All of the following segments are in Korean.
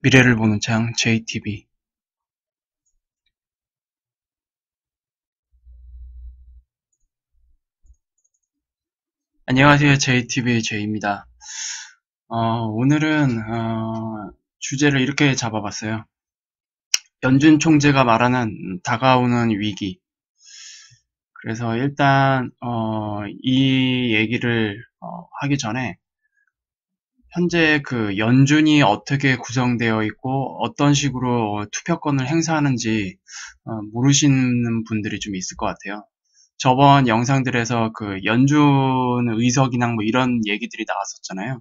미래를 보는 창 JTB. 안녕하세요. JTB의 J입니다. 오늘은 주제를 이렇게 잡아봤어요. 연준 총재가 말하는 다가오는 위기. 그래서 일단 이 얘기를 하기 전에 현재 그 연준이 어떻게 구성되어 있고 어떤 식으로 투표권을 행사하는지 모르시는 분들이 좀 있을 것 같아요. 저번 영상들에서 그 연준 의석이나 뭐 이런 얘기들이 나왔었잖아요.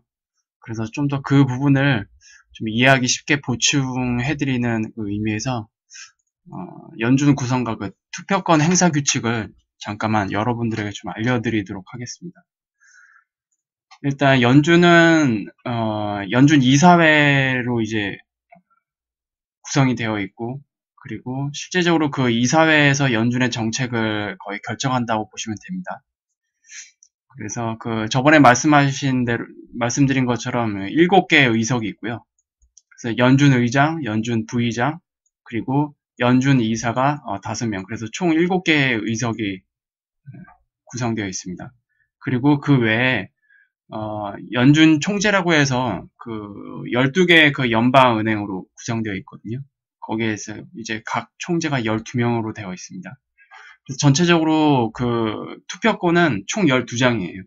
그래서 좀 더 그 부분을 좀 이해하기 쉽게 보충해드리는 그 의미에서 연준 구성과 그 투표권 행사 규칙을 잠깐만 여러분들에게 좀 알려드리도록 하겠습니다. 일단 연준은 연준 이사회로 이제 구성이 되어 있고, 그리고 실제적으로 그 이사회에서 연준의 정책을 거의 결정한다고 보시면 됩니다. 그래서 그 저번에 말씀드린 것처럼 7개의 의석이 있고요. 그래서 연준 의장, 연준 부의장, 그리고 연준 이사가 5명. 그래서 총 7개의 의석이 구성되어 있습니다. 그리고 그 외에 연준 총재라고 해서 그 12개의 그 연방은행으로 구성되어 있거든요. 거기에서 이제 각 총재가 12명으로 되어 있습니다. 그래서 전체적으로 그 투표권은 총 12장이에요.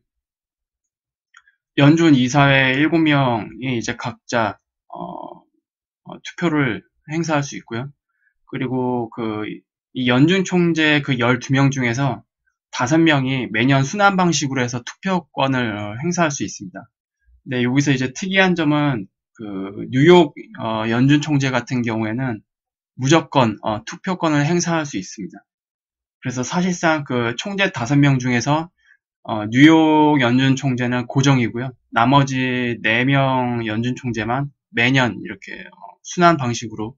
연준 이사회 7명이 이제 각자 투표를 행사할 수 있고요. 그리고 이 연준 총재 그 12명 중에서 5명이 매년 순환 방식으로 해서 투표권을 행사할 수 있습니다. 근데 여기서 이제 특이한 점은 그 뉴욕 연준 총재 같은 경우에는 무조건 투표권을 행사할 수 있습니다. 그래서 사실상 그 총재 5명 중에서 뉴욕 연준 총재는 고정이고요. 나머지 4명 연준 총재만 매년 이렇게 순환 방식으로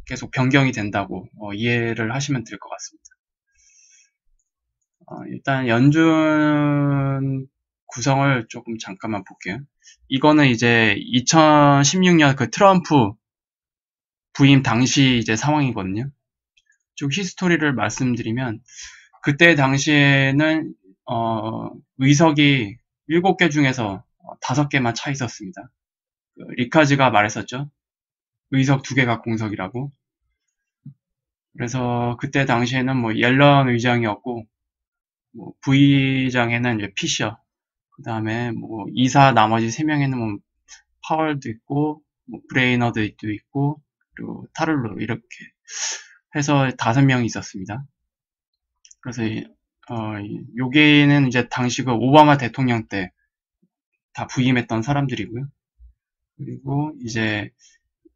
계속 변경이 된다고 이해를 하시면 될 것 같습니다. 일단 연준 구성을 조금 잠깐만 볼게요. 이거는 이제 2016년 그 트럼프 부임 당시 이제 상황이거든요. 좀 히스토리를 말씀드리면 그때 당시에는 의석이 7개 중에서 5개만 차 있었습니다. 리카즈가 말했었죠. 의석 2개가 공석이라고. 그래서 그때 당시에는 뭐 옐런 의장이었고, 뭐 부의장에는 이제 피셔, 그 다음에 뭐 이사 나머지 3명에는 뭐 파월도 있고, 뭐 브레이너도 있고, 그리고 타를로 이렇게 해서 5명이 있었습니다. 그래서 요게는 이제 당시 그 오바마 대통령 때 다 부임했던 사람들이고요. 그리고 이제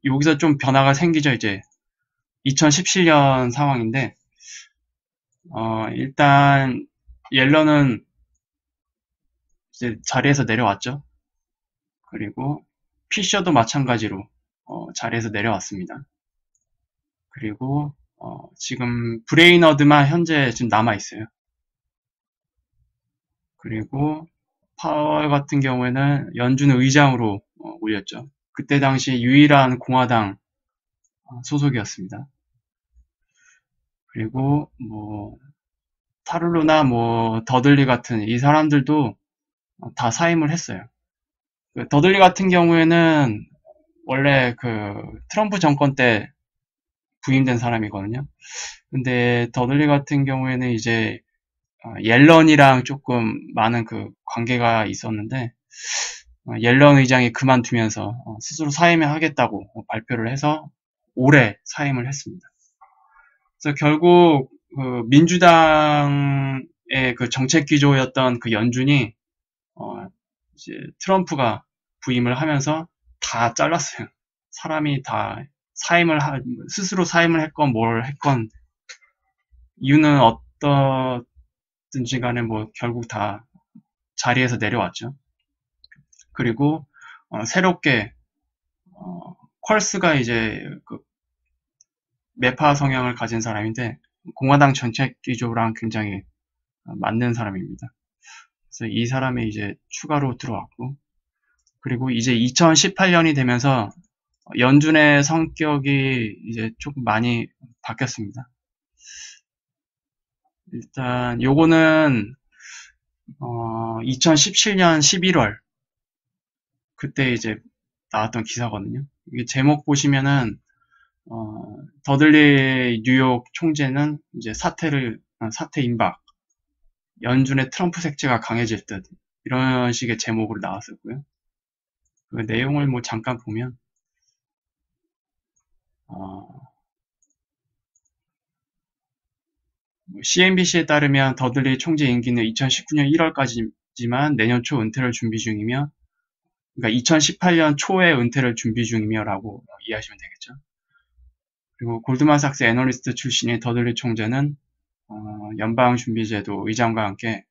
여기서 좀 변화가 생기죠. 이제 2017년 상황인데 일단 옐런은 이제 자리에서 내려왔죠. 그리고 피셔도 마찬가지로 자리에서 내려왔습니다. 그리고 지금 브레이너드만 현재 지금 남아 있어요. 그리고 파월 같은 경우에는 연준 의장으로 올렸죠. 그때 당시 유일한 공화당 소속이었습니다. 그리고 뭐 타룰로나 뭐 더들리 같은 이 사람들도 다 사임을 했어요. 그 더들리 같은 경우에는 원래 그 트럼프 정권 때 부임된 사람이거든요. 근데 더들리 같은 경우에는 이제 옐런이랑 조금 많은 그 관계가 있었는데 옐런 의장이 그만두면서 스스로 사임을 하겠다고 발표를 해서 올해 사임을 했습니다. 그래서 결국 그 민주당의 그 정책 기조였던 그 연준이 이제 트럼프가 부임을 하면서 다 잘랐어요. 사람이 다 스스로 사임을 했건 뭘 했건 이유는 어떻든지 간에 뭐 결국 다 자리에서 내려왔죠. 그리고 새롭게 퀄스가 이제 그 매파 성향을 가진 사람인데 공화당 정책 기조랑 굉장히 맞는 사람입니다. 그래서 이 사람이 이제 추가로 들어왔고, 그리고 이제 2018년이 되면서 연준의 성격이 이제 조금 많이 바뀌었습니다. 일단 요거는 2017년 11월 그때 이제 나왔던 기사거든요. 이게 제목 보시면은 더들리 뉴욕 총재는 이제 사태 임박, 연준의 트럼프 색채가 강해질 듯 이런 식의 제목으로 나왔었고요. 그 내용을 뭐 잠깐 보면 CNBC에 따르면 더들리 총재 임기는 2019년 1월까지지만 내년 초 은퇴를 준비 중이며, 그러니까 2018년 초에 은퇴를 준비 중이며라고 이해하시면 되겠죠. 그리고 골드만삭스 애널리스트 출신의 더들리 총재는 연방준비제도 의장과 함께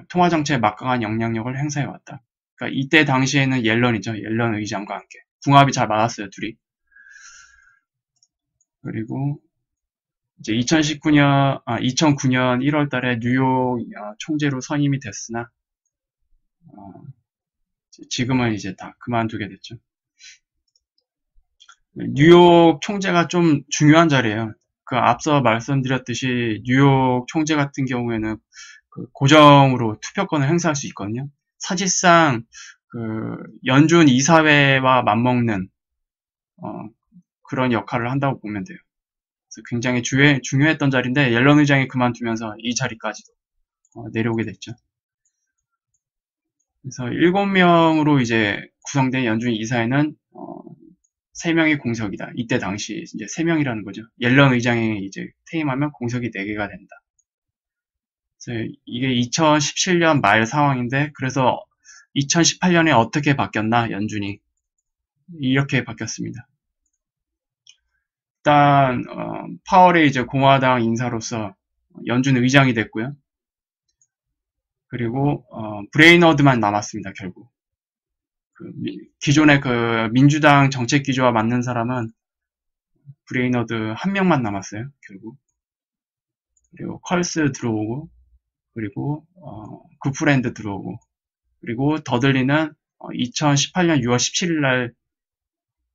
통화정책에 막강한 영향력을 행사해왔다. 그러니까 이때 당시에는 옐런이죠. 옐런 의장과 함께 궁합이 잘 맞았어요, 둘이. 그리고 이제 2009년 1월 달에 뉴욕 총재로 선임이 됐으나 지금은 이제 다 그만두게 됐죠. 뉴욕 총재가 좀 중요한 자리예요. 그 앞서 말씀드렸듯이 뉴욕 총재 같은 경우에는 그 고정으로 투표권을 행사할 수 있거든요. 사실상 그 연준 이사회와 맞먹는 그런 역할을 한다고 보면 돼요. 그래서 굉장히 중요했던 자리인데 옐런 의장이 그만두면서 이 자리까지도 내려오게 됐죠. 그래서 7명으로 이제 구성된 연준 이사회는 3명이 공석이다. 이때 당시 이제 3명이라는 거죠. 옐런 의장이 이제 퇴임하면 공석이 4개가 된다. 그래서 이게 2017년 말 상황인데, 그래서 2018년에 어떻게 바뀌었나, 연준이. 이렇게 바뀌었습니다. 일단, 파월이 이제 공화당 인사로서 연준 의장이 됐고요. 그리고, 브레이너드만 남았습니다, 결국. 기존의 그 민주당 정책 기조와 맞는 사람은 브레이너드 1명만 남았어요, 결국. 그리고 컬스 들어오고, 그리고 구프랜드 들어오고, 그리고 더들리는 2018년 6월 17일 날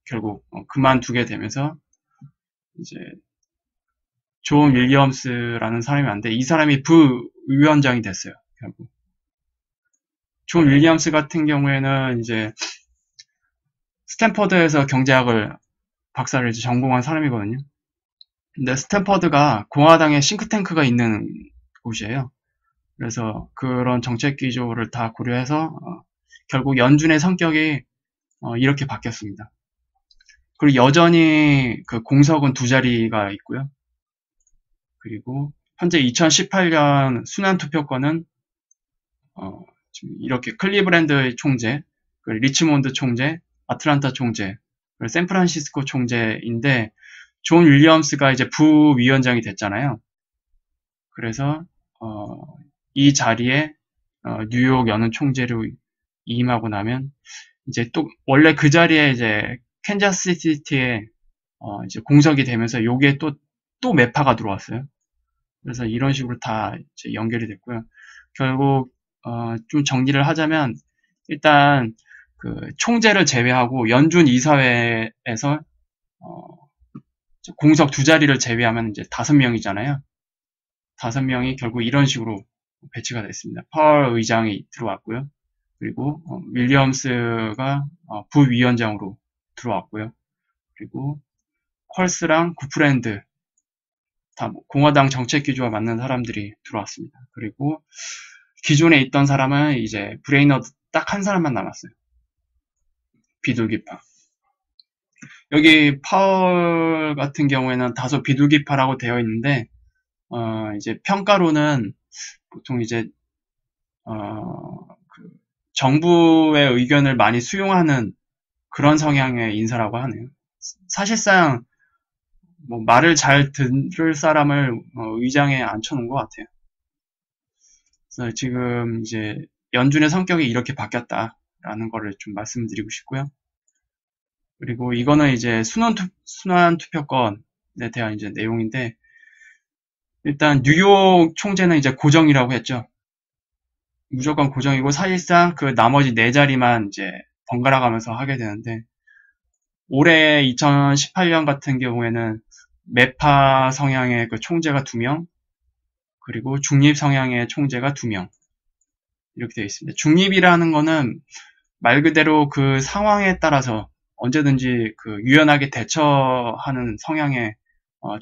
결국 그만두게 되면서 이제 존 윌리엄스라는 사람이 왔는데 이 사람이 부위원장이 됐어요, 결국. 존 윌리엄스 같은 경우에는 이제 스탠퍼드에서 경제학을 박사를 이제 전공한 사람이거든요. 근데 스탠퍼드가 공화당의 싱크탱크가 있는 곳이에요. 그래서 그런 정책 기조를 다 고려해서 결국 연준의 성격이 이렇게 바뀌었습니다. 그리고 여전히 그 공석은 2자리가 있고요. 그리고 현재 2018년 순환 투표권은 지금 이렇게 클리브랜드 총재, 리치몬드 총재, 아틀란타 총재, 샌프란시스코 총재인데 존 윌리엄스가 이제 부위원장이 됐잖아요. 그래서 이 자리에 뉴욕 연은 총재로 이임하고 나면 이제 또 원래 그 자리에 이제 캔자스시티에 이제 공석이 되면서 요게 또 매파가 들어왔어요. 그래서 이런 식으로 다 이제 연결이 됐고요. 결국 좀 정리를 하자면 일단 그 총재를 제외하고 연준 이사회에서 공석 2자리를 제외하면 이제 5명이잖아요. 5명이 결국 이런 식으로 배치가 됐습니다. 파월 의장이 들어왔고요. 그리고 윌리엄스가 부위원장으로 들어왔고요. 그리고 컬스랑 구프랜드 다 공화당 정책 기조와 맞는 사람들이 들어왔습니다. 그리고 기존에 있던 사람은 이제 브레이너드 딱 한 사람만 남았어요. 비둘기파. 여기 파월 같은 경우에는 다소 비둘기파라고 되어 있는데 이제 평가로는 보통 이제 그 정부의 의견을 많이 수용하는 그런 성향의 인사라고 하네요. 사실상 뭐 말을 잘 들을 사람을 의장에 앉혀놓은 것 같아요. 그래서 지금 이제 연준의 성격이 이렇게 바뀌었다라는 거를 좀 말씀드리고 싶고요. 그리고 이거는 이제 순환 투표권에 대한 이제 내용인데 일단 뉴욕 총재는 이제 고정이라고 했죠. 무조건 고정이고 사실상 그 나머지 4자리만 이제 번갈아 가면서 하게 되는데 올해 2018년 같은 경우에는 매파 성향의 그 총재가 2명, 그리고 중립 성향의 총재가 2명. 이렇게 되어 있습니다. 중립이라는 거는 말 그대로 그 상황에 따라서 언제든지 그 유연하게 대처하는 성향의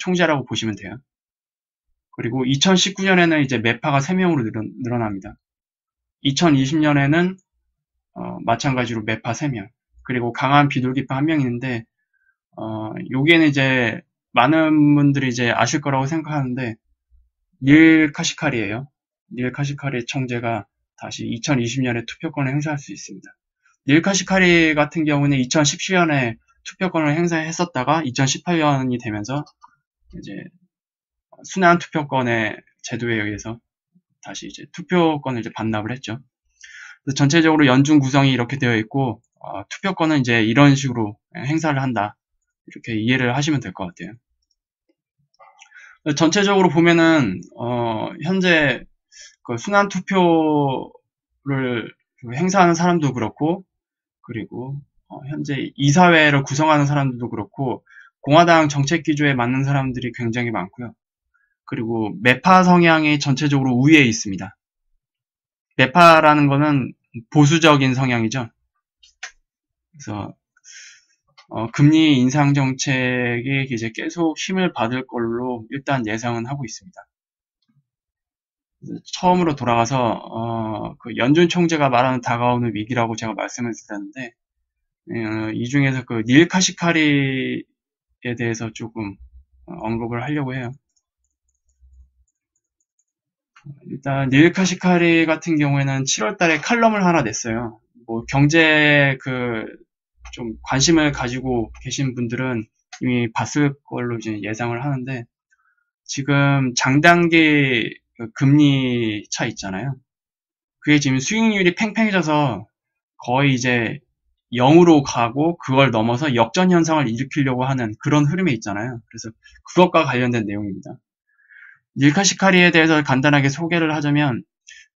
총재라고 보시면 돼요. 그리고 2019년에는 이제 매파가 3명으로 늘어납니다. 2020년에는 마찬가지로 매파 3명, 그리고 강한 비둘기파 1명 있는데, 여기에는 이제 많은 분들이 이제 아실 거라고 생각하는데, 닐 카시카리예요. 닐 카시카리 총재가 다시 2020년에 투표권을 행사할 수 있습니다. 닐 카시카리 같은 경우는 2017년에 투표권을 행사했었다가 2018년이 되면서 이제 순환 투표권의 제도에 의해서 다시 이제 투표권을 이제 반납을 했죠. 그래서 전체적으로 연중 구성이 이렇게 되어 있고, 투표권은 이제 이런 식으로 행사를 한다. 이렇게 이해를 하시면 될 것 같아요. 전체적으로 보면은, 현재 그 순환 투표를 행사하는 사람도 그렇고, 그리고 현재 이사회를 구성하는 사람들도 그렇고, 공화당 정책 기조에 맞는 사람들이 굉장히 많고요. 그리고 매파 성향이 전체적으로 우위에 있습니다. 매파라는 거는 보수적인 성향이죠. 그래서 금리 인상 정책이 이제 계속 힘을 받을 걸로 일단 예상은 하고 있습니다. 처음으로 돌아가서 그 연준 총재가 말하는 다가오는 위기라고 제가 말씀을 드렸는데, 이 중에서 그 닐 카시카리에 대해서 조금 언급을 하려고 해요. 일단 닐 카시카리 같은 경우에는 7월 달에 칼럼을 하나 냈어요. 뭐 경제 좀 관심을 가지고 계신 분들은 이미 봤을 걸로 이제 예상을 하는데, 지금 장단기 금리 차 있잖아요. 그게 지금 수익률이 팽팽해져서 거의 이제 0으로 가고 그걸 넘어서 역전 현상을 일으키려고 하는 그런 흐름에 있잖아요. 그래서 그것과 관련된 내용입니다. 닐 카시카리에 대해서 간단하게 소개를 하자면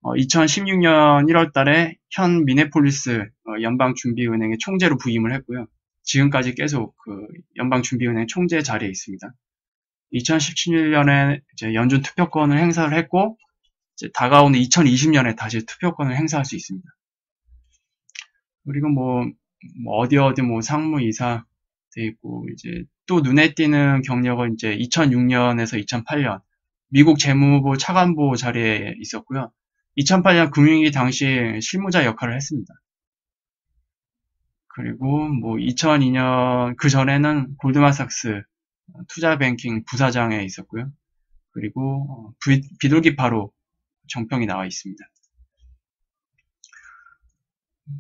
2016년 1월 달에 현 미네폴리스 연방준비은행의 총재로 부임을 했고요. 지금까지 계속 그 연방준비은행 총재 자리에 있습니다. 2017년에 이제 연준 투표권을 행사를 했고, 이제 다가오는 2020년에 다시 투표권을 행사할 수 있습니다. 그리고 뭐 어디 뭐 상무이사 돼 있고, 이제 또 눈에 띄는 경력은 이제 2006년에서 2008년 미국 재무부 차관보 자리에 있었고요. 2008년 금융위기 당시 실무자 역할을 했습니다. 그리고 뭐 2002년 그 전에는 골드만삭스 투자뱅킹 부사장에 있었고요. 그리고 비둘기파로 정평이 나와 있습니다.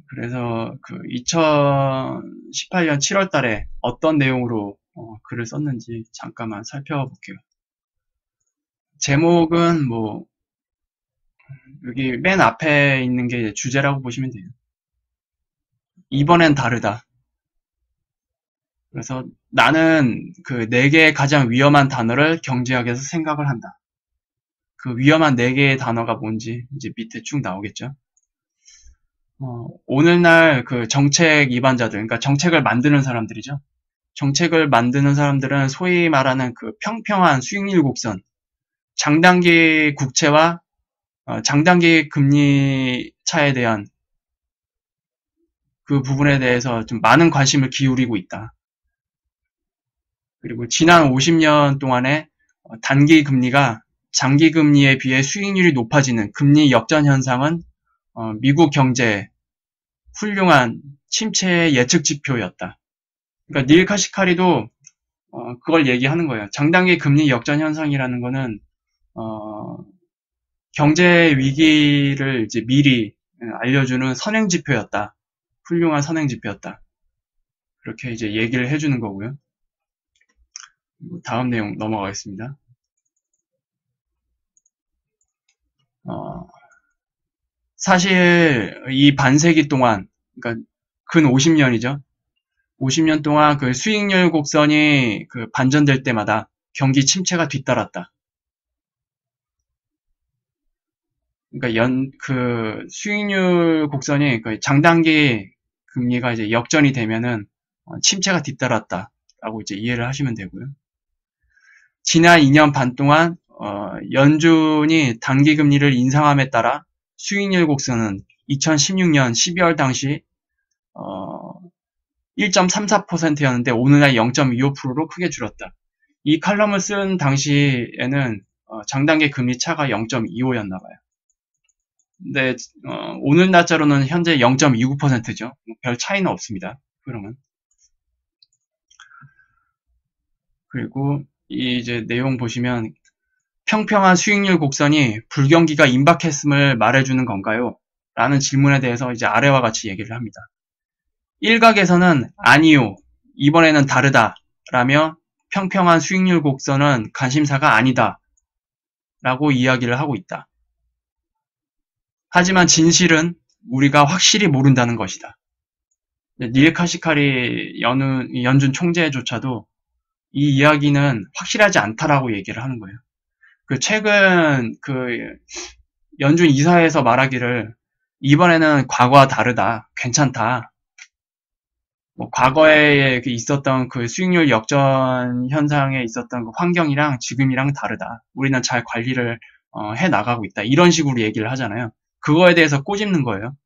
그래서 그 2018년 7월 달에 어떤 내용으로 글을 썼는지 잠깐만 살펴볼게요. 제목은 뭐 여기 맨 앞에 있는 게 주제라고 보시면 돼요. 이번엔 다르다. 그래서 나는 그 4개의 가장 위험한 단어를 경제학에서 생각을 한다. 그 위험한 4개의 단어가 뭔지 이제 밑에 쭉 나오겠죠. 오늘날 그 정책 입안자들, 그러니까 정책을 만드는 사람들이죠. 정책을 만드는 사람들은 소위 말하는 그 평평한 수익률 곡선, 장단기 국채와 장단기 금리 차에 대한 그 부분에 대해서 좀 많은 관심을 기울이고 있다. 그리고 지난 50년 동안에 단기 금리가 장기 금리에 비해 수익률이 높아지는 금리 역전 현상은 미국 경제의 훌륭한 침체의 예측 지표였다. 그러니까 닐 카시카리도 그걸 얘기하는 거예요. 장단기 금리 역전 현상이라는 거는 경제 위기를 이제 미리 알려주는 선행 지표였다. 훌륭한 선행 지표였다. 그렇게 이제 얘기를 해주는 거고요. 다음 내용 넘어가겠습니다. 사실 이 반세기 동안, 그러니까 근 50년이죠. 50년 동안 그 수익률 곡선이 그 반전될 때마다 경기 침체가 뒤따랐다. 그러니까 그 수익률 곡선이 그 장단기 금리가 이제 역전이 되면은 침체가 뒤따랐다라고 이제 이해를 하시면 되고요. 지난 2년 반 동안 연준이 단기금리를 인상함에 따라 수익률 곡선은 2016년 12월 당시 1.34%였는데 오늘날 0.25%로 크게 줄었다. 이 칼럼을 쓴 당시에는 장단기 금리 차가 0.25였나 봐요. 근데 오늘 날짜로는 현재 0.29%죠. 별 차이는 없습니다. 그러면 그리고 이제 내용 보시면 평평한 수익률 곡선이 불경기가 임박했음을 말해주는 건가요? 라는 질문에 대해서 이제 아래와 같이 얘기를 합니다. 일각에서는 아니요, 이번에는 다르다 라며 평평한 수익률 곡선은 관심사가 아니다 라고 이야기를 하고 있다. 하지만 진실은 우리가 확실히 모른다는 것이다. 닐 카시카리 연준 총재조차도 이 이야기는 확실하지 않다라고 얘기를 하는 거예요. 최근 연준 이사회에서 말하기를 이번에는 과거와 다르다, 괜찮다. 과거에 있었던 그 수익률 역전 현상에 있었던 그 환경이랑 지금이랑 다르다. 우리는 잘 관리를 해 나가고 있다. 이런 식으로 얘기를 하잖아요. 그거에 대해서 꼬집는 거예요.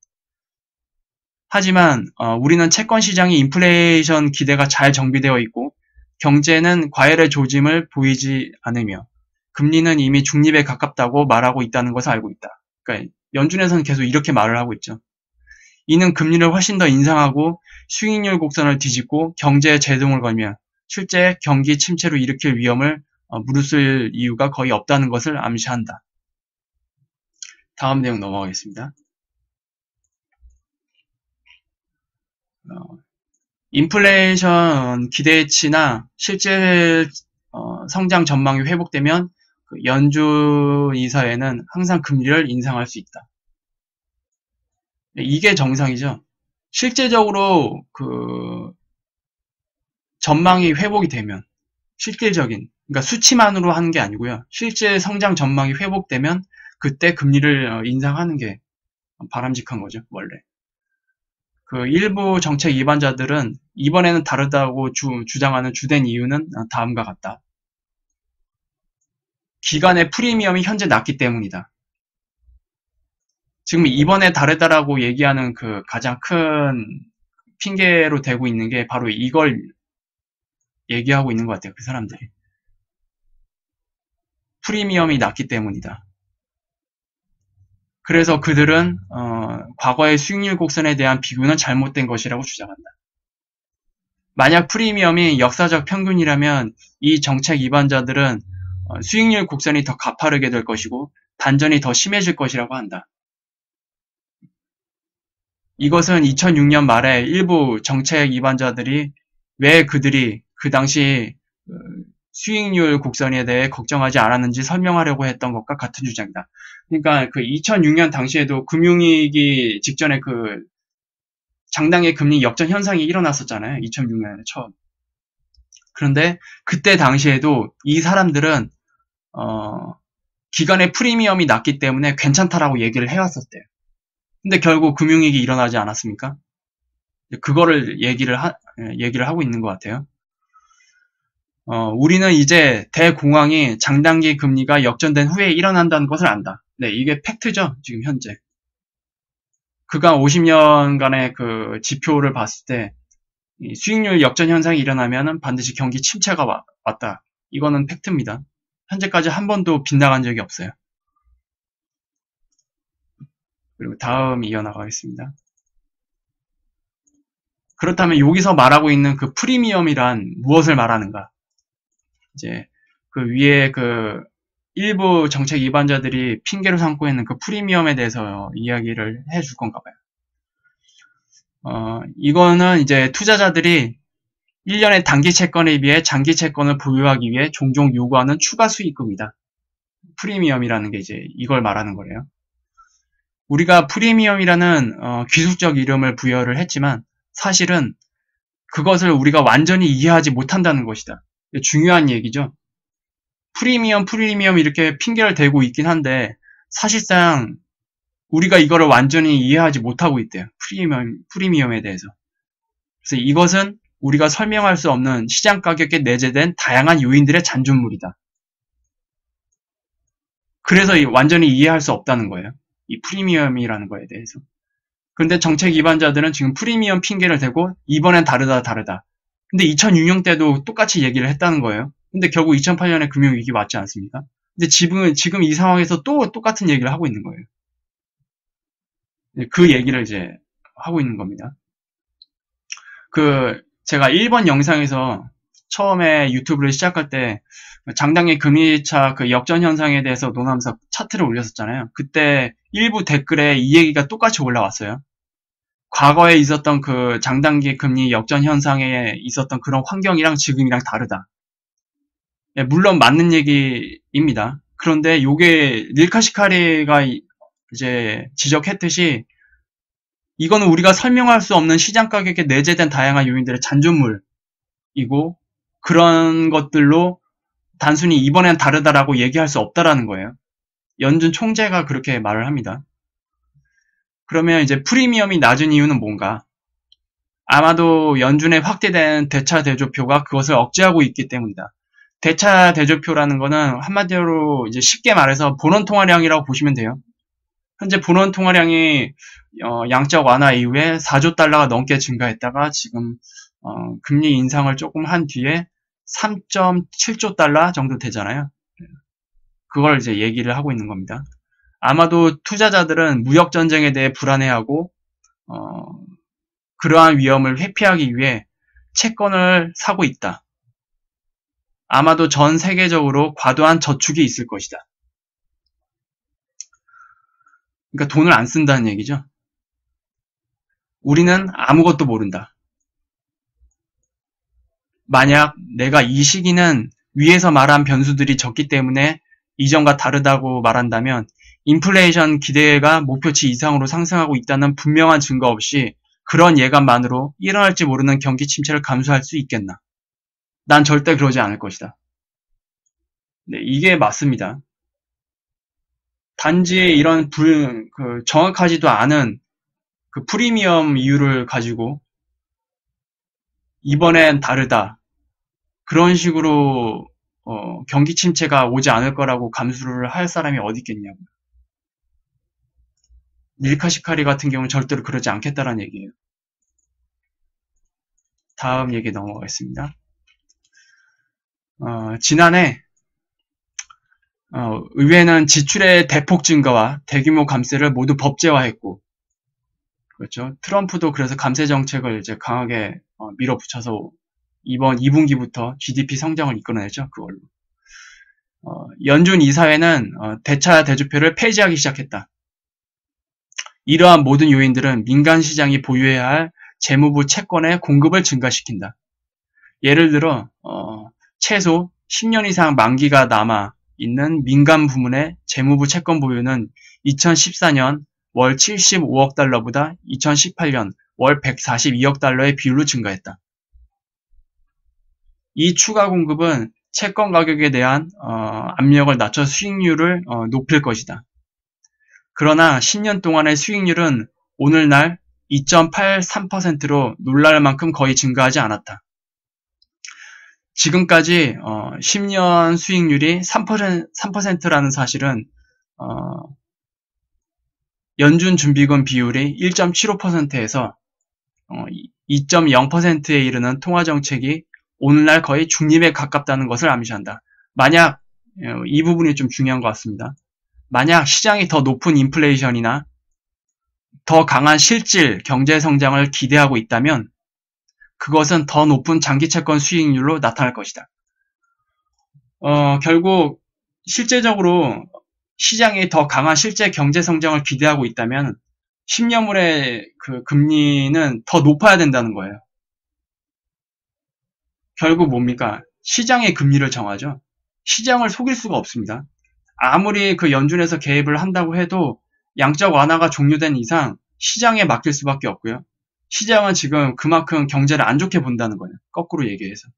하지만 우리는 채권 시장이 인플레이션 기대가 잘 정비되어 있고 경제는 과열의 조짐을 보이지 않으며 금리는 이미 중립에 가깝다고 말하고 있다는 것을 알고 있다. 그러니까 연준에서는 계속 이렇게 말을 하고 있죠. 이는 금리를 훨씬 더 인상하고 수익률 곡선을 뒤집고 경제에 제동을 걸며 실제 경기 침체로 일으킬 위험을 무릅쓸 이유가 거의 없다는 것을 암시한다. 다음 내용 넘어가겠습니다. 인플레이션 기대치나 실제 성장 전망이 회복되면 연준 이사회는 항상 금리를 인상할 수 있다. 이게 정상이죠. 실제적으로 전망이 회복이 되면 실질적인, 그러니까 수치만으로 하는 게 아니고요. 실제 성장 전망이 회복되면 그때 금리를 인상하는 게 바람직한 거죠, 원래. 일부 정책 이반자들은 이번에는 다르다고 주장하는 주된 이유는 다음과 같다. 기관의 프리미엄이 현재 낮기 때문이다. 지금 이번에 다르다라고 얘기하는 가장 큰 핑계로 대고 있는 게 바로 이걸 얘기하고 있는 것 같아요. 그 사람들이. 프리미엄이 낮기 때문이다. 그래서 그들은 과거의 수익률 곡선에 대한 비교는 잘못된 것이라고 주장한다. 만약 프리미엄이 역사적 평균이라면 이 정책 이반자들은 수익률 곡선이 더 가파르게 될 것이고 반전이 더 심해질 것이라고 한다. 이것은 2006년 말에 일부 정책 이반자들이 왜 그들이 그 당시 수익률 곡선에 대해 걱정하지 않았는지 설명하려고 했던 것과 같은 주장이다. 그러니까 2006년 당시에도 금융위기 직전에 장당의 금리 역전 현상이 일어났었잖아요. 2006년에 처음. 그런데 그때 당시에도 이 사람들은 기관의 프리미엄이 낮기 때문에 괜찮다라고 얘기를 해왔었대요. 근데 결국 금융위기 일어나지 않았습니까? 그거를 얘기를 하고 있는 것 같아요. 우리는 이제 대공황이 장단기 금리가 역전된 후에 일어난다는 것을 안다. 네, 이게 팩트죠, 지금 현재. 그간 50년간의 지표를 봤을 때 수익률 역전 현상이 일어나면 반드시 경기 침체가 왔다. 이거는 팩트입니다. 현재까지 한 번도 빗나간 적이 없어요. 그리고 다음 이어나가겠습니다. 그렇다면 여기서 말하고 있는 프리미엄이란 무엇을 말하는가? 이제 위에 일부 정책 이반자들이 핑계로 삼고 있는 프리미엄에 대해서 이야기를 해줄 건가 봐요. 이거는 이제 투자자들이 1년의 단기 채권에 비해 장기 채권을 보유하기 위해 종종 요구하는 추가 수익금이다. 프리미엄이라는 게 이제 이걸 말하는 거래요. 우리가 프리미엄이라는 귀속적 이름을 부여를 했지만 사실은 그것을 우리가 완전히 이해하지 못한다는 것이다. 중요한 얘기죠. 프리미엄 이렇게 핑계를 대고 있긴 한데 사실상 우리가 이거를 완전히 이해하지 못하고 있대요. 프리미엄에 대해서. 그래서 이것은 우리가 설명할 수 없는 시장 가격에 내재된 다양한 요인들의 잔존물이다. 그래서 완전히 이해할 수 없다는 거예요. 이 프리미엄이라는 거에 대해서. 그런데 정책 위반자들은 지금 프리미엄 핑계를 대고 이번엔 다르다. 근데 2006년 때도 똑같이 얘기를 했다는 거예요. 근데 결국 2008년에 금융위기 왔지 않습니까? 근데 지금 이 상황에서 또 똑같은 얘기를 하고 있는 거예요. 그 얘기를 이제 하고 있는 겁니다. 제가 1번 영상에서 처음에 유튜브를 시작할 때 장당의 금리차 그 역전 현상에 대해서 논하면서 차트를 올렸었잖아요. 그때 일부 댓글에 이 얘기가 똑같이 올라왔어요. 과거에 있었던 그 장단기 금리 역전 현상에 있었던 그런 환경이랑 지금이랑 다르다. 예, 물론 맞는 얘기입니다. 그런데 요게 닐카시카리가 이제 지적했듯이 이거는 우리가 설명할 수 없는 시장 가격에 내재된 다양한 요인들의 잔존물이고 그런 것들로 단순히 이번엔 다르다라고 얘기할 수 없다라는 거예요. 연준 총재가 그렇게 말을 합니다. 그러면 이제 프리미엄이 낮은 이유는 뭔가? 아마도 연준의 확대된 대차 대조표가 그것을 억제하고 있기 때문이다. 대차 대조표라는 거는 한마디로 이제 쉽게 말해서 본원 통화량이라고 보시면 돼요. 현재 본원 통화량이 양적 완화 이후에 4조 달러가 넘게 증가했다가 지금 금리 인상을 조금 한 뒤에 3.7조 달러 정도 되잖아요. 그걸 이제 얘기를 하고 있는 겁니다. 아마도 투자자들은 무역 전쟁에 대해 불안해하고 그러한 위험을 회피하기 위해 채권을 사고 있다. 아마도 전 세계적으로 과도한 저축이 있을 것이다. 그러니까 돈을 안 쓴다는 얘기죠. 우리는 아무것도 모른다. 만약 내가 이 시기는 위에서 말한 변수들이 적기 때문에 이전과 다르다고 말한다면 인플레이션 기대가 목표치 이상으로 상승하고 있다는 분명한 증거 없이 그런 예감만으로 일어날지 모르는 경기 침체를 감수할 수 있겠나? 난 절대 그러지 않을 것이다. 네, 이게 맞습니다. 단지 이런 정확하지도 않은 그 프리미엄 이유를 가지고 이번엔 다르다. 그런 식으로 경기 침체가 오지 않을 거라고 감수를 할 사람이 어디 있겠냐고. 닐카시카리 같은 경우는 절대로 그러지 않겠다라는 얘기예요. 다음 얘기 넘어가겠습니다. 지난해 의회는 지출의 대폭 증가와 대규모 감세를 모두 법제화했고, 그렇죠. 트럼프도 그래서 감세 정책을 이제 강하게 밀어붙여서 이번 2분기부터 GDP 성장을 이끌어내죠. 그걸로. 연준 이사회는 대차 대조표를 폐지하기 시작했다. 이러한 모든 요인들은 민간 시장이 보유해야 할 재무부 채권의 공급을 증가시킨다. 예를 들어 최소 10년 이상 만기가 남아 있는 민간 부문의 재무부 채권 보유는 2014년 월 75억 달러보다 2018년 월 142억 달러의 비율로 증가했다. 이 추가 공급은 채권 가격에 대한 압력을 낮춰 수익률을 높일 것이다. 그러나 10년 동안의 수익률은 오늘날 2.83%로 놀랄 만큼 거의 증가하지 않았다. 지금까지 10년 수익률이 3%라는 사실은 연준 준비금 비율이 1.75%에서 2.0%에 이르는 통화정책이 오늘날 거의 중립에 가깝다는 것을 암시한다. 만약 이 부분이 좀 중요한 것 같습니다. 만약 시장이 더 높은 인플레이션이나 더 강한 실질 경제 성장을 기대하고 있다면 그것은 더 높은 장기채권 수익률로 나타날 것이다. 결국 실제적으로 시장이 더 강한 실제 경제 성장을 기대하고 있다면 10년물의 그 금리는 더 높아야 된다는 거예요. 결국 뭡니까? 시장의 금리를 정하죠. 시장을 속일 수가 없습니다. 아무리 그 연준에서 개입을 한다고 해도 양적 완화가 종료된 이상 시장에 맡길 수밖에 없고요. 시장은 지금 그만큼 경제를 안 좋게 본다는 거예요. 거꾸로 얘기해서.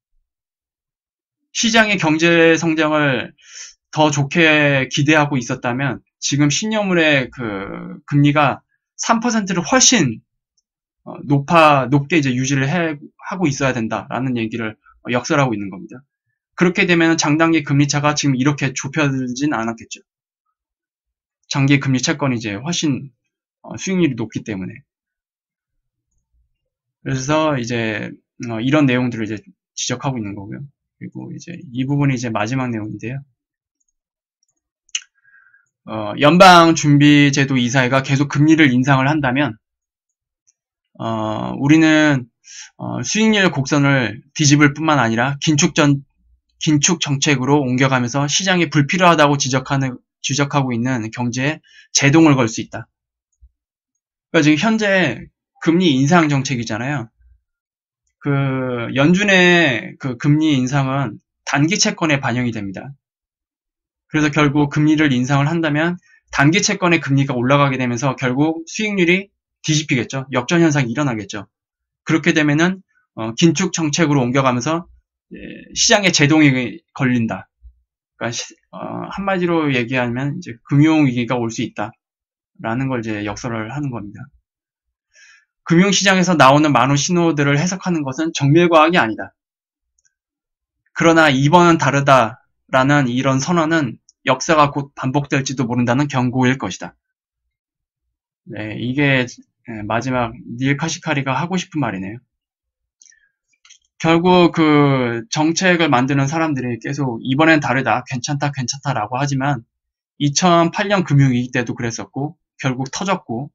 시장의 경제 성장을 더 좋게 기대하고 있었다면 지금 10년물의 그 금리가 3%를 훨씬 높게 이제 유지를 하고 있어야 된다라는 얘기를 역설하고 있는 겁니다. 그렇게 되면 장단기 금리차가 지금 이렇게 좁혀지진 않았겠죠. 장기 금리 채권이 이제 훨씬 수익률이 높기 때문에. 그래서 이제 이런 내용들을 이제 지적하고 있는 거고요. 그리고 이제 이 부분이 이제 마지막 내용인데요. 연방준비제도 이사회가 계속 금리를 인상을 한다면 우리는 수익률 곡선을 뒤집을 뿐만 아니라 긴축 정책으로 옮겨가면서 시장이 불필요하다고 지적하고 있는 경제에 제동을 걸 수 있다. 그러니까 지금 현재 금리 인상 정책이잖아요. 그 연준의 그 금리 인상은 단기 채권에 반영이 됩니다. 그래서 결국 금리를 인상을 한다면 단기 채권의 금리가 올라가게 되면서 결국 수익률이 뒤집히겠죠. 역전 현상이 일어나겠죠. 그렇게 되면은 긴축 정책으로 옮겨가면서 시장에 제동이 걸린다. 그러니까 한마디로 얘기하면 이제 금융 위기가 올 수 있다라는 걸 이제 역설을 하는 겁니다. 금융시장에서 나오는 많은 신호들을 해석하는 것은 정밀과학이 아니다. 그러나 이번은 다르다라는 이런 선언은 역사가 곧 반복될지도 모른다는 경고일 것이다. 네, 이게 마지막 닐 카시카리가 하고 싶은 말이네요. 결국 그 정책을 만드는 사람들이 계속 이번엔 다르다, 괜찮다라고 하지만 2008년 금융위기 때도 그랬었고 결국 터졌고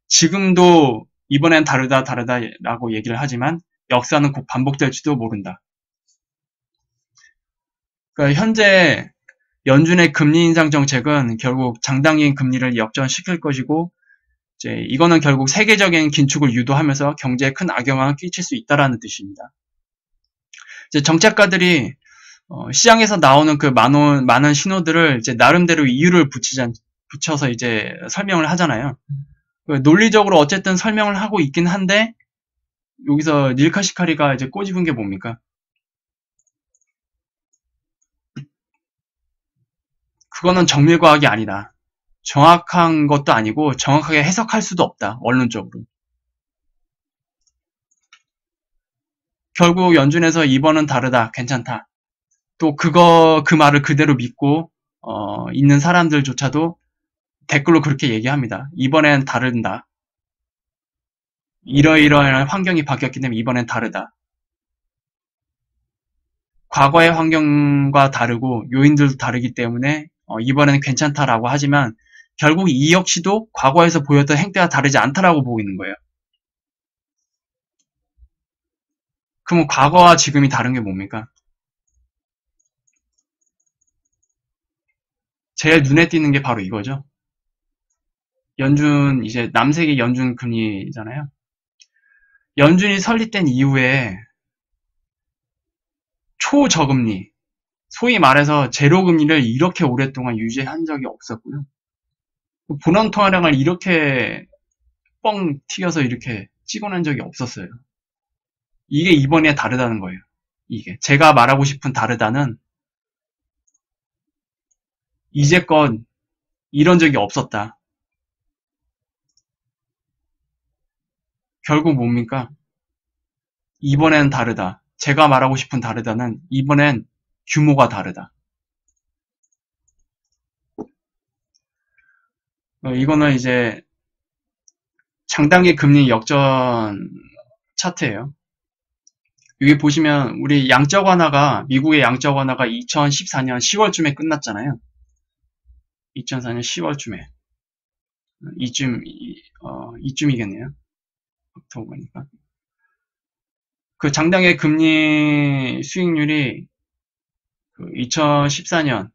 지금도 이번엔 다르다라고 얘기를 하지만 역사는 곧 반복될지도 모른다. 그러니까 현재 연준의 금리 인상 정책은 결국 장단기인 금리를 역전시킬 것이고 이제 이거는 결국 세계적인 긴축을 유도하면서 경제에 큰 악영향을 끼칠 수 있다라는 뜻입니다. 이제 정책가들이 시장에서 나오는 그 많은 신호들을 이제 나름대로 이유를 붙여서 이제 설명을 하잖아요. 논리적으로 어쨌든 설명을 하고 있긴 한데 여기서 닐 카시카리가 이제 꼬집은 게 뭡니까? 그거는 정밀과학이 아니다. 정확한 것도 아니고 정확하게 해석할 수도 없다. 원론적으로. 결국 연준에서 이번은 다르다. 괜찮다. 또 그 말을 그대로 믿고 있는 사람들조차도 댓글로 그렇게 얘기합니다. 이번엔 다른다. 이러이러한 환경이 바뀌었기 때문에 이번엔 다르다. 과거의 환경과 다르고 요인들도 다르기 때문에 이번에는 괜찮다라고 하지만 결국 이 역시도 과거에서 보였던 행태와 다르지 않다라고 보고 있는 거예요. 그럼 과거와 지금이 다른 게 뭡니까? 제일 눈에 띄는 게 바로 이거죠. 연준, 이제 남세기 연준 금리잖아요. 연준이 설립된 이후에 초저금리, 소위 말해서 제로금리를 이렇게 오랫동안 유지한 적이 없었고요. 본원 통화량을 이렇게 뻥 튀겨서 이렇게 찍어낸 적이 없었어요. 이게 이번에 다르다는 거예요. 이게 제가 말하고 싶은 다르다는 이제껏 이런 적이 없었다. 결국 뭡니까? 이번엔 다르다. 제가 말하고 싶은 다르다는 이번엔 규모가 다르다. 이거는 이제 장단기 금리 역전 차트예요. 여기 보시면 우리 양적 완화가 미국의 양적 완화가 2014년 10월쯤에 끝났잖아요. 2004년 10월쯤에 이쯤이겠네요. 보니까 그 장당의 금리 수익률이 그 2014년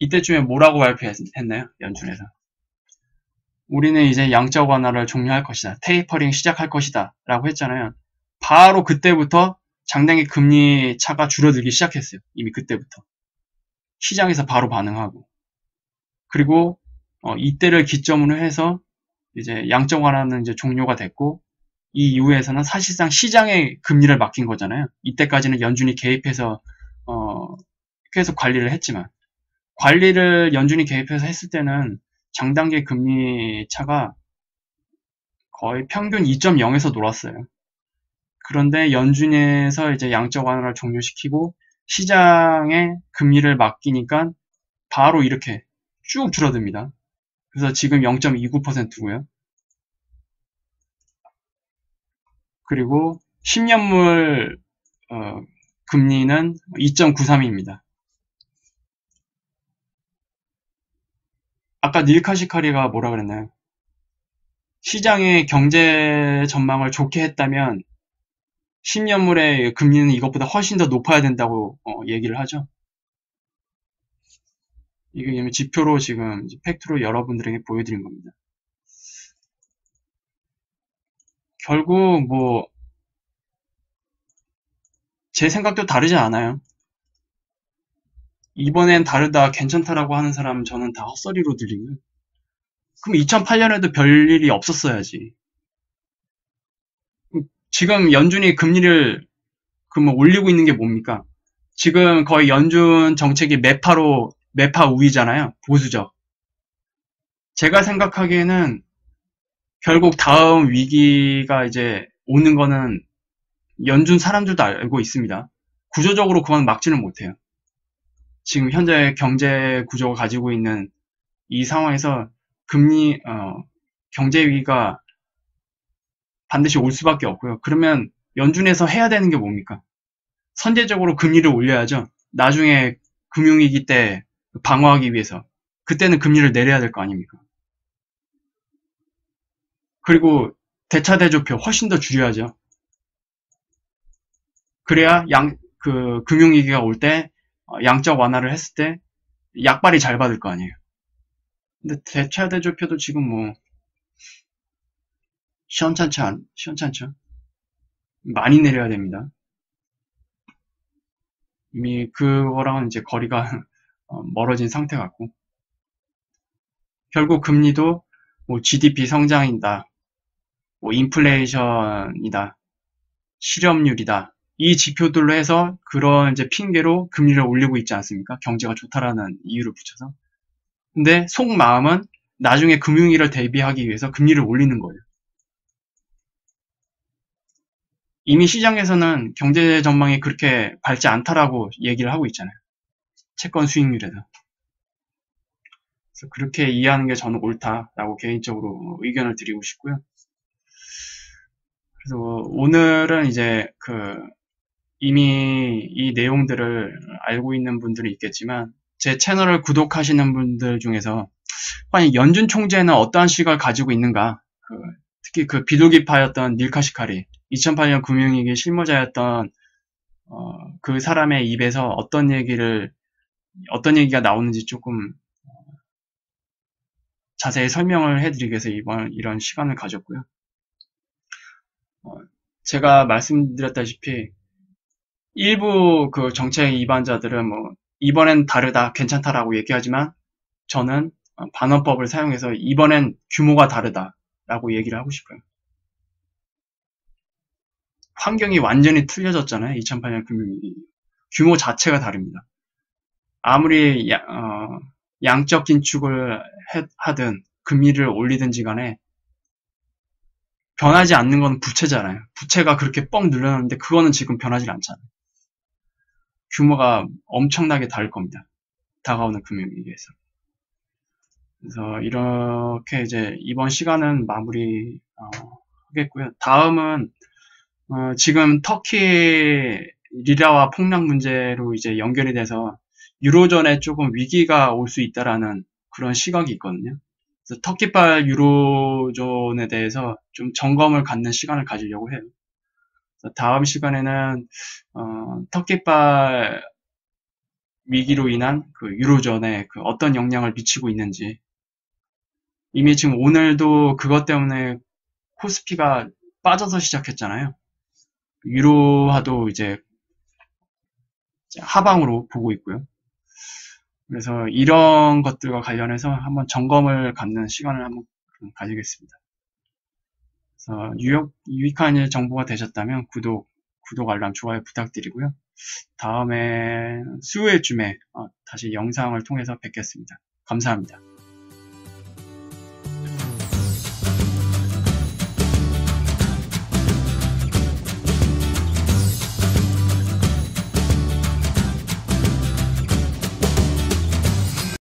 이때쯤에 뭐라고 발표했나요? 연준에서 우리는 이제 양적 완화를 종료할 것이다. 테이퍼링 시작할 것이다. 라고 했잖아요. 바로 그때부터 장당의 금리 차가 줄어들기 시작했어요. 이미 그때부터. 시장에서 바로 반응하고. 그리고 이때를 기점으로 해서 이제 양적 완화는 이제 종료가 됐고 이 이후에서는 사실상 시장의 금리를 맡긴 거잖아요. 이때까지는 연준이 개입해서 계속 관리를 했지만 관리를 연준이 개입해서 했을 때는 장단기 금리 차가 거의 평균 2.0에서 놀았어요. 그런데 연준에서 이제 양적 완화를 종료시키고 시장에 금리를 맡기니까 바로 이렇게 쭉 줄어듭니다. 그래서 지금 0.29%고요. 그리고 10년물 금리는 2.93입니다. 아까 닐 카시카리가 뭐라 그랬나요? 시장의 경제 전망을 좋게 했다면 10년물의 금리는 이것보다 훨씬 더 높아야 된다고 얘기를 하죠. 이게 지표로 지금 팩트로 여러분들에게 보여드린 겁니다. 결국 뭐 제 생각도 다르지 않아요. 이번엔 다르다, 괜찮다라고 하는 사람 저는 다 헛소리로 들리고요. 그럼 2008년에도 별일이 없었어야지. 지금 연준이 금리를 그러면 올리고 있는 게 뭡니까? 지금 거의 연준 정책이 매파 우위잖아요. 보수적. 제가 생각하기에는 결국 다음 위기가 이제 오는 거는 연준 사람들도 알고 있습니다. 구조적으로 그건 막지는 못해요. 지금 현재 경제 구조가 가지고 있는 이 상황에서 경제 위기가 반드시 올 수밖에 없고요. 그러면 연준에서 해야 되는 게 뭡니까? 선제적으로 금리를 올려야죠. 나중에 금융위기 때 방어하기 위해서. 그때는 금리를 내려야 될 거 아닙니까? 그리고 대차대조표 훨씬 더 줄여야죠. 그래야 금융위기가 올 때, 양적 완화를 했을 때 약발이 잘 받을 거 아니에요. 근데 대차대조표도 지금 뭐, 시원찮죠? 많이 내려야 됩니다. 이미 그거랑은 이제 거리가 멀어진 상태 같고. 결국 금리도 뭐 GDP 성장이다, 뭐 인플레이션이다, 실업률이다. 이 지표들로 해서 그런 이제 핑계로 금리를 올리고 있지 않습니까? 경제가 좋다라는 이유를 붙여서. 근데 속마음은 나중에 금융위기를 대비하기 위해서 금리를 올리는 거예요. 이미 시장에서는 경제 전망이 그렇게 밝지 않다라고 얘기를 하고 있잖아요. 채권 수익률에서. 그래서 그렇게 이해하는 게 저는 옳다라고 개인적으로 의견을 드리고 싶고요. 그래서 오늘은 이제 이미 이 내용들을 알고 있는 분들이 있겠지만 제 채널을 구독하시는 분들 중에서 아니 연준 총재는 어떠한 시각을 가지고 있는가? 특히 비둘기파였던 닐 카시카리, 2008년 금융위기 실무자였던 그 사람의 입에서 어떤 얘기가 나오는지 조금 자세히 설명을 해드리기 위해서 이런 시간을 가졌고요. 제가 말씀드렸다시피 일부 정책 위반자들은 뭐 이번엔 다르다, 괜찮다라고 얘기하지만 저는 반원법을 사용해서 이번엔 규모가 다르다라고 얘기를 하고 싶어요. 환경이 완전히 틀려졌잖아요. 2008년 금융위기. 규모 자체가 다릅니다. 아무리 양적 긴축을 하든 금리를 올리든지 간에 변하지 않는 건 부채잖아요. 부채가 그렇게 뻥 눌렸는데 그거는 지금 변하지 않잖아요. 규모가 엄청나게 다를 겁니다. 다가오는 금융위기에서. 그래서 이렇게 이제 이번 시간은 마무리 하겠고요. 다음은 지금 터키 리라와 폭락 문제로 이제 연결이 돼서 유로존에 조금 위기가 올 수 있다라는 그런 시각이 있거든요. 그래서 터키발 유로존에 대해서 좀 점검을 갖는 시간을 가지려고 해요. 그래서 다음 시간에는 터키발 위기로 인한 유로존에 어떤 영향을 미치고 있는지, 이미 지금 오늘도 그것 때문에 코스피가 빠져서 시작했잖아요. 유로화도 이제 하방으로 보고 있고요. 그래서 이런 것들과 관련해서 한번 점검을 갖는 시간을 한번 가지겠습니다. 그래서 유익한 정보가 되셨다면 구독, 알람, 좋아요 부탁드리고요. 다음에 수요일쯤에 다시 영상을 통해서 뵙겠습니다. 감사합니다.